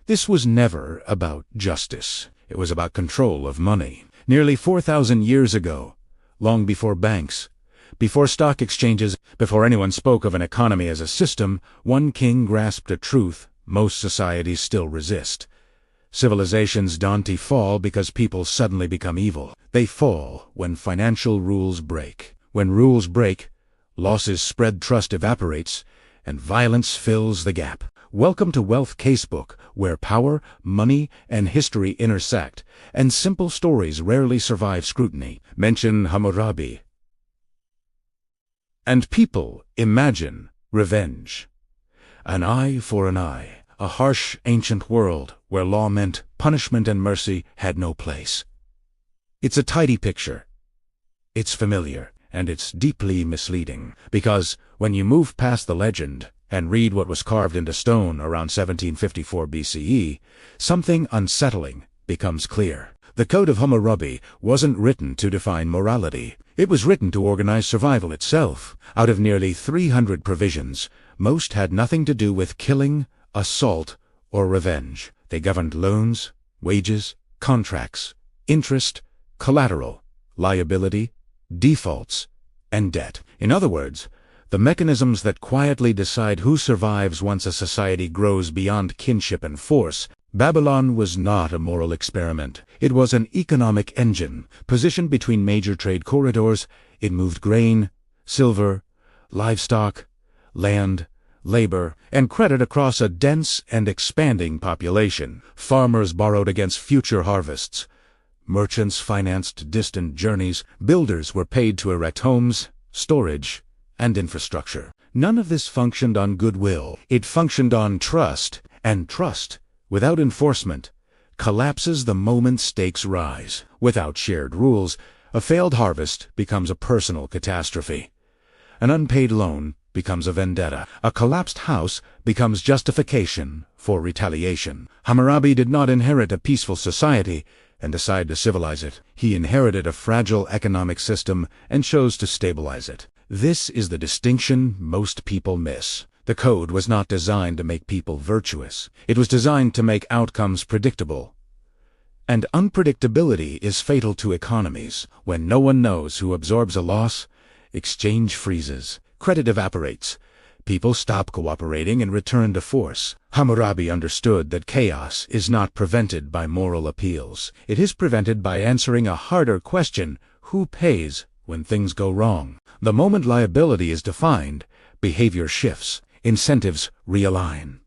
This was never about justice. It was about control of money. Nearly 4,000 years ago, long before banks, before stock exchanges, before anyone spoke of an economy as a system, one king grasped a truth most societies still resist. Civilizations don't fall because people suddenly become evil. They fall when financial rules break. When rules break, losses spread, trust evaporates, and violence fills the gap. Welcome to Wealth Casebook, where power, money, and history intersect, and simple stories rarely survive scrutiny. Mention Hammurabi, and people imagine revenge. An eye for an eye, a harsh ancient world where law meant punishment and mercy had no place. It's a tidy picture. It's familiar, and it's deeply misleading, because when you move past the legend and read what was carved into stone around 1754 BCE, something unsettling becomes clear. The Code of Hammurabi wasn't written to define morality. It was written to organize survival itself. Out of nearly 300 provisions, most had nothing to do with killing, assault, or revenge. They governed loans, wages, contracts, interest, collateral, liability, defaults, and debt. In other words, the mechanisms that quietly decide who survives once a society grows beyond kinship and force. Babylon was not a moral experiment. It was an economic engine. Positioned between major trade corridors, it moved grain, silver, livestock, land, labor, and credit across a dense and expanding population. Farmers borrowed against future harvests. Merchants financed distant journeys. Builders were paid to erect homes, storage, and infrastructure. None of this functioned on goodwill. It functioned on trust, and trust, without enforcement, collapses the moment stakes rise. Without shared rules, a failed harvest becomes a personal catastrophe. An unpaid loan becomes a vendetta. A collapsed house becomes justification for retaliation. Hammurabi did not inherit a peaceful society and decide to civilize it. He inherited a fragile economic system and chose to stabilize it. This is the distinction most people miss. The code was not designed to make people virtuous. It was designed to make outcomes predictable. And unpredictability is fatal to economies. When no one knows who absorbs a loss, exchange freezes, credit evaporates, people stop cooperating and return to force. Hammurabi understood that chaos is not prevented by moral appeals. It is prevented by answering a harder question: who pays when things go wrong? The moment liability is defined, behavior shifts. Incentives realign.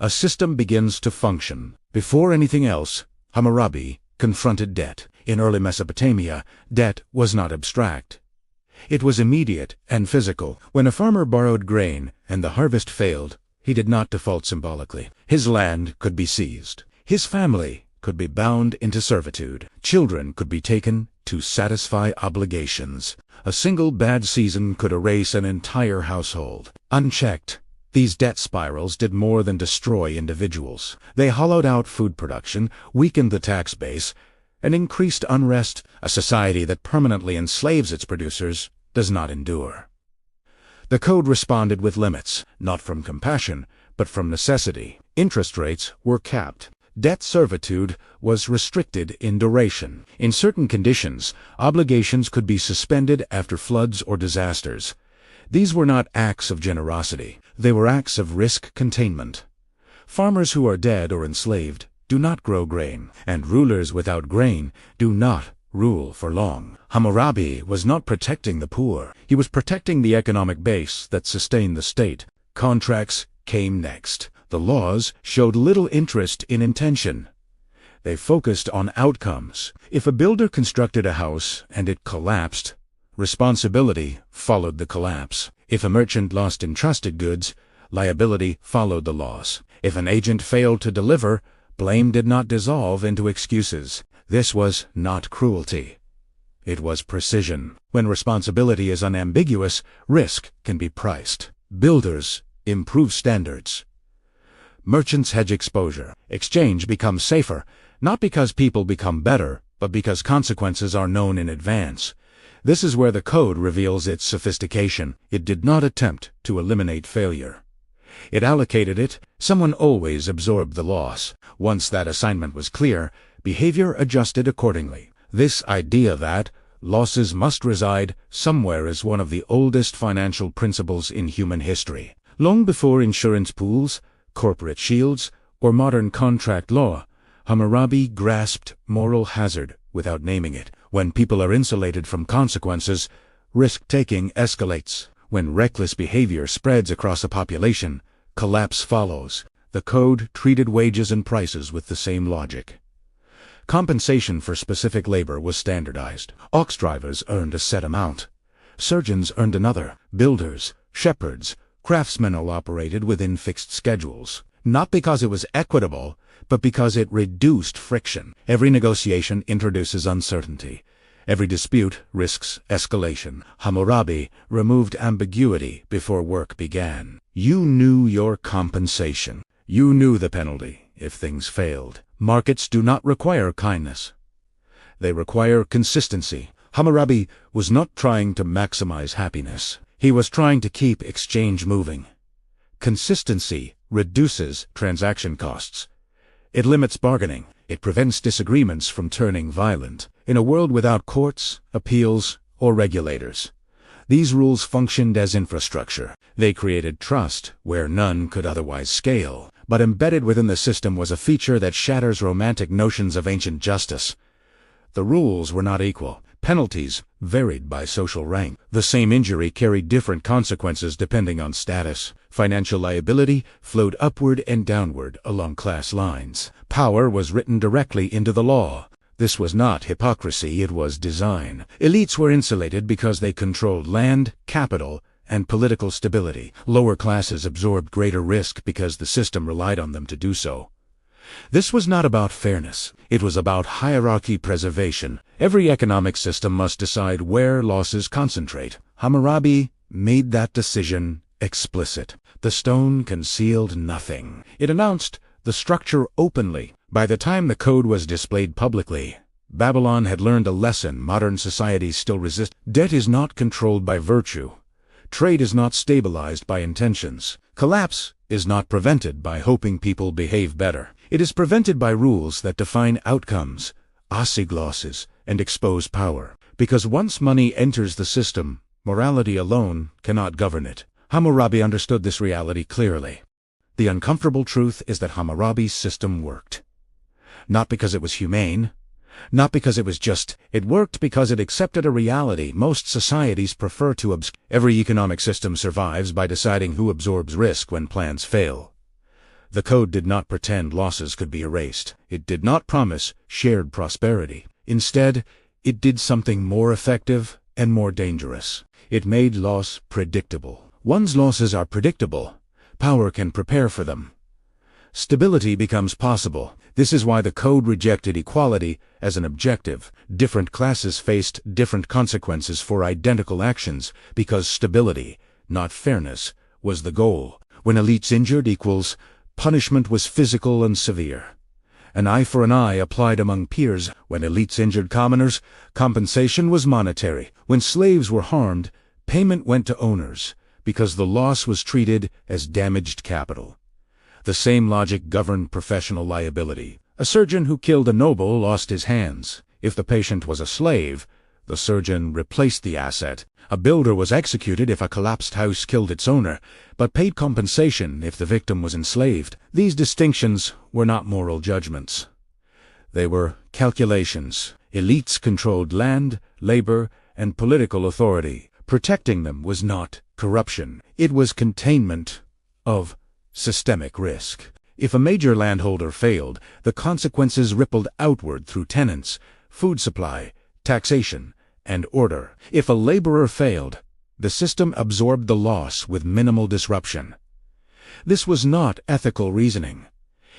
A system begins to function. Before anything else, Hammurabi confronted debt. In early Mesopotamia, debt was not abstract. It was immediate and physical. When a farmer borrowed grain and the harvest failed, he did not default symbolically. His land could be seized. His family could be bound into servitude. Children could be taken to satisfy obligations. A single bad season could erase an entire household. Unchecked, these debt spirals did more than destroy individuals. They hollowed out food production, weakened the tax base, and increased unrest. A society that permanently enslaves its producers does not endure. The code responded with limits, not from compassion, but from necessity. Interest rates were capped. Debt servitude was restricted in duration. In certain conditions, obligations could be suspended after floods or disasters. These were not acts of generosity. They were acts of risk containment. Farmers who are dead or enslaved do not grow grain, and rulers without grain do not rule for long. Hammurabi was not protecting the poor. He was protecting the economic base that sustained the state. Contracts came next. The laws showed little interest in intention. They focused on outcomes. If a builder constructed a house and it collapsed, responsibility followed the collapse. If a merchant lost entrusted goods, liability followed the loss. If an agent failed to deliver, blame did not dissolve into excuses. This was not cruelty. It was precision. When responsibility is unambiguous, risk can be priced. Builders improve standards. Merchants hedge exposure. Exchange becomes safer, not because people become better, but because consequences are known in advance. This is where the code reveals its sophistication. It did not attempt to eliminate failure. It allocated it. Someone always absorbed the loss. Once that assignment was clear, behavior adjusted accordingly. This idea that losses must reside somewhere is one of the oldest financial principles in human history. Long before insurance pools, corporate shields, or modern contract law, Hammurabi grasped moral hazard without naming it. When people are insulated from consequences, risk-taking escalates. When reckless behavior spreads across a population, collapse follows. The code treated wages and prices with the same logic. Compensation for specific labor was standardized. Ox drivers earned a set amount. Surgeons earned another. Builders, shepherds, craftsmen all operated within fixed schedules. Not because it was equitable, but because it reduced friction. Every negotiation introduces uncertainty. Every dispute risks escalation. Hammurabi removed ambiguity before work began. You knew your compensation. You knew the penalty if things failed. Markets do not require kindness. They require consistency. Hammurabi was not trying to maximize happiness. He was trying to keep exchange moving. Consistency reduces transaction costs. It limits bargaining. It prevents disagreements from turning violent. In a world without courts, appeals, or regulators, these rules functioned as infrastructure. They created trust where none could otherwise scale. But embedded within the system was a feature that shatters romantic notions of ancient justice. The rules were not equal. Penalties varied by social rank. The same injury carried different consequences depending on status. Financial liability flowed upward and downward along class lines. Power was written directly into the law. This was not hypocrisy, it was design. Elites were insulated because they controlled land, capital, and political stability. Lower classes absorbed greater risk because the system relied on them to do so. This was not about fairness. It was about hierarchy preservation. Every economic system must decide where losses concentrate. Hammurabi made that decision explicit. The stone concealed nothing. It announced the structure openly. By the time the code was displayed publicly, Babylon had learned a lesson modern societies still resist. Debt is not controlled by virtue. Trade is not stabilized by intentions. Collapse is not prevented by hoping people behave better. It is prevented by rules that define outcomes, assiglosses, and expose power. Because once money enters the system, morality alone cannot govern it. Hammurabi understood this reality clearly. The uncomfortable truth is that Hammurabi's system worked. Not because it was humane, not because it was just. It worked because it accepted a reality most societies prefer to obscure. Every economic system survives by deciding who absorbs risk when plans fail. The code did not pretend losses could be erased. It did not promise shared prosperity. Instead, it did something more effective and more dangerous. It made loss predictable. Once losses are predictable, power can prepare for them. Stability becomes possible. This is why the code rejected equality as an objective. Different classes faced different consequences for identical actions because stability, not fairness, was the goal. When elites injured equals, punishment was physical and severe. An eye for an eye applied among peers. When elites injured commoners, compensation was monetary. When slaves were harmed, payment went to owners, because the loss was treated as damaged capital. The same logic governed professional liability. A surgeon who killed a noble lost his hands. If the patient was a slave, the surgeon replaced the asset. A builder was executed if a collapsed house killed its owner, but paid compensation if the victim was enslaved. These distinctions were not moral judgments. They were calculations. Elites controlled land, labor, and political authority. Protecting them was not corruption. It was containment of systemic risk. If a major landholder failed, the consequences rippled outward through tenants, food supply, taxation, and order. If a laborer failed, the system absorbed the loss with minimal disruption. This was not ethical reasoning.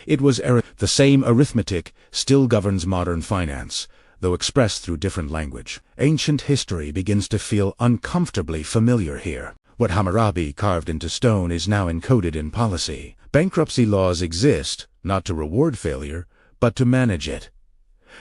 It was the same arithmetic still governs modern finance, though expressed through different language. Ancient history begins to feel uncomfortably familiar here. What Hammurabi carved into stone is now encoded in policy. Bankruptcy laws exist, not to reward failure, but to manage it.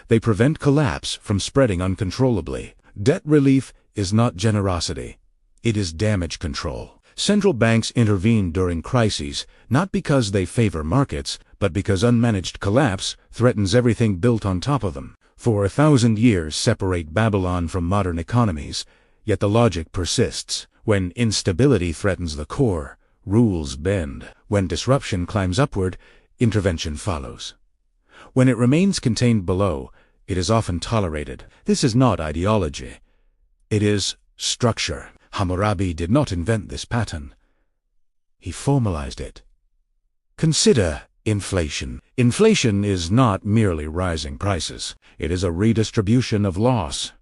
They prevent collapse from spreading uncontrollably. Debt relief is not generosity. It is damage control. Central banks intervene during crises, not because they favor markets, but because unmanaged collapse threatens everything built on top of them. For 1,000 years separate Babylon from modern economies, yet the logic persists. When instability threatens the core, rules bend. When disruption climbs upward, intervention follows. When it remains contained below, it is often tolerated. This is not ideology. It is structure. Hammurabi did not invent this pattern. He formalized it. Consider inflation. Inflation is not merely rising prices. It is a redistribution of loss.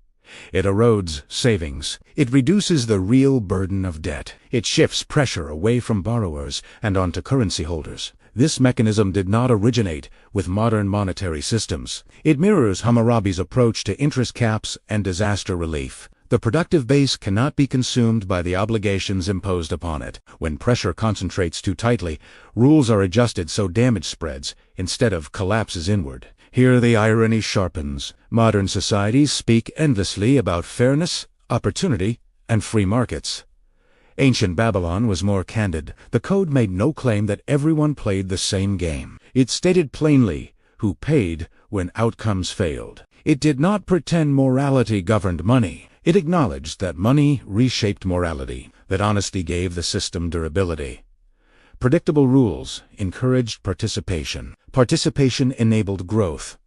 It erodes savings. It reduces the real burden of debt. It shifts pressure away from borrowers and onto currency holders. This mechanism did not originate with modern monetary systems. It mirrors Hammurabi's approach to interest caps and disaster relief. The productive base cannot be consumed by the obligations imposed upon it. When pressure concentrates too tightly, rules are adjusted so damage spreads instead of collapses inward. Here the irony sharpens. Modern societies speak endlessly about fairness, opportunity, and free markets. Ancient Babylon was more candid. The code made no claim that everyone played the same game. It stated plainly who paid when outcomes failed. It did not pretend morality governed money. It acknowledged that money reshaped morality, that honesty gave the system durability. Predictable rules encouraged participation. Participation enabled growth.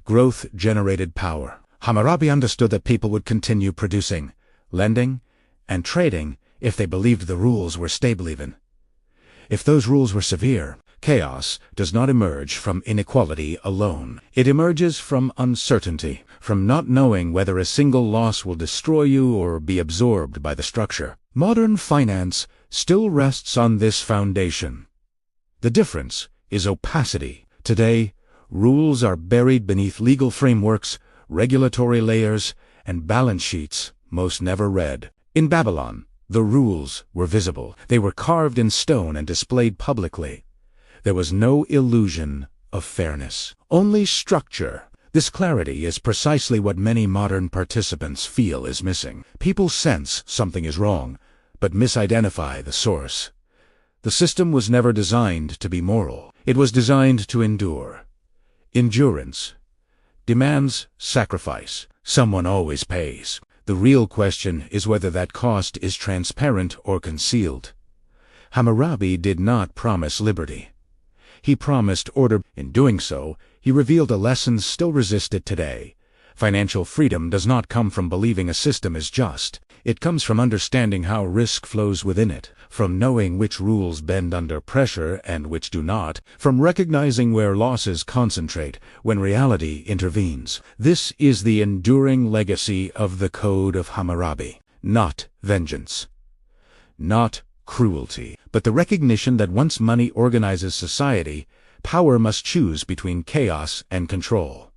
Growth generated power. Hammurabi understood that people would continue producing, lending, and trading if they believed the rules were stable even. If those rules were severe, chaos does not emerge from inequality alone. It emerges from uncertainty, from not knowing whether a single loss will destroy you or be absorbed by the structure. Modern finance still rests on this foundation. The difference is opacity. Today, rules are buried beneath legal frameworks, regulatory layers, and balance sheets most never read. In Babylon, the rules were visible. They were carved in stone and displayed publicly. There was no illusion of fairness, only structure. This clarity is precisely what many modern participants feel is missing. People sense something is wrong, but misidentify the source. The system was never designed to be moral. It was designed to endure. Endurance demands sacrifice. Someone always pays. The real question is whether that cost is transparent or concealed. Hammurabi did not promise liberty. He promised order. In doing so, he revealed a lesson still resisted today. Financial freedom does not come from believing a system is just. It comes from understanding how risk flows within it, from knowing which rules bend under pressure and which do not, from recognizing where losses concentrate when reality intervenes. This is the enduring legacy of the Code of Hammurabi. Not vengeance, not cruelty, but the recognition that once money organizes society, power must choose between chaos and control.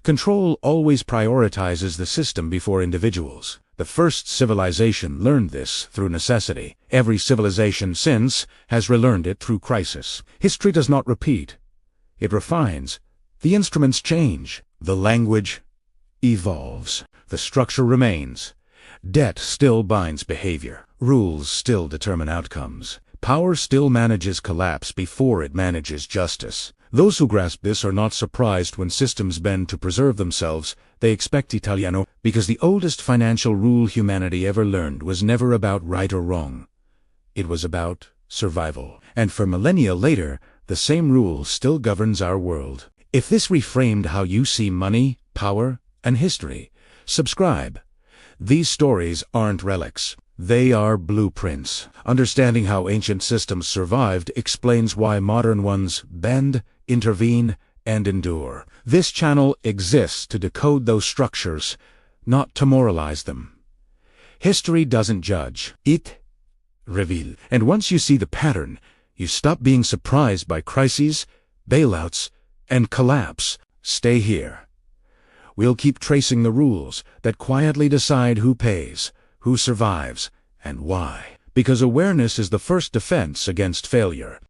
Control always prioritizes the system before individuals. The first civilization learned this through necessity. Every civilization since has relearned it through crisis. History does not repeat. It refines. The instruments change. The language evolves. The structure remains. Debt still binds behavior. Rules still determine outcomes. Power still manages collapse before it manages justice. Those who grasp this are not surprised when systems bend to preserve themselves. They expect Italiano, because the oldest financial rule humanity ever learned was never about right or wrong. It was about survival. And for millennia later, the same rule still governs our world. If this reframed how you see money, power, and history, subscribe. These stories aren't relics. They are blueprints. Understanding how ancient systems survived explains why modern ones bend, intervene, and endure. This channel exists to decode those structures, not to moralize them. History doesn't judge. It reveals. And once you see the pattern, you stop being surprised by crises, bailouts, and collapse. Stay here. We'll keep tracing the rules that quietly decide who pays, who survives, and why. Because awareness is the first defense against failure.